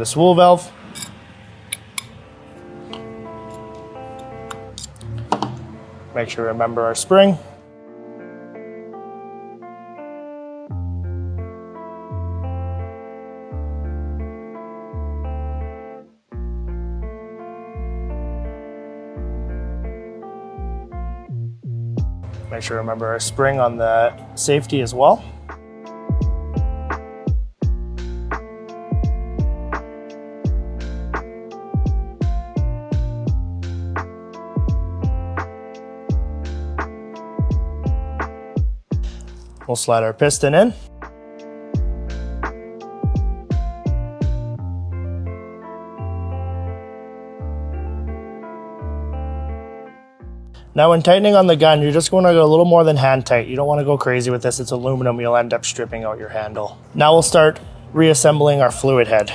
The spool valve. Make sure to remember our spring. Make sure to remember our spring on the safety as well. We'll slide our piston in. Now when tightening on the gun, you're just going to go a little more than hand tight. You don't want to go crazy with this. It's aluminum. You'll end up stripping out your handle. Now we'll start reassembling our fluid head.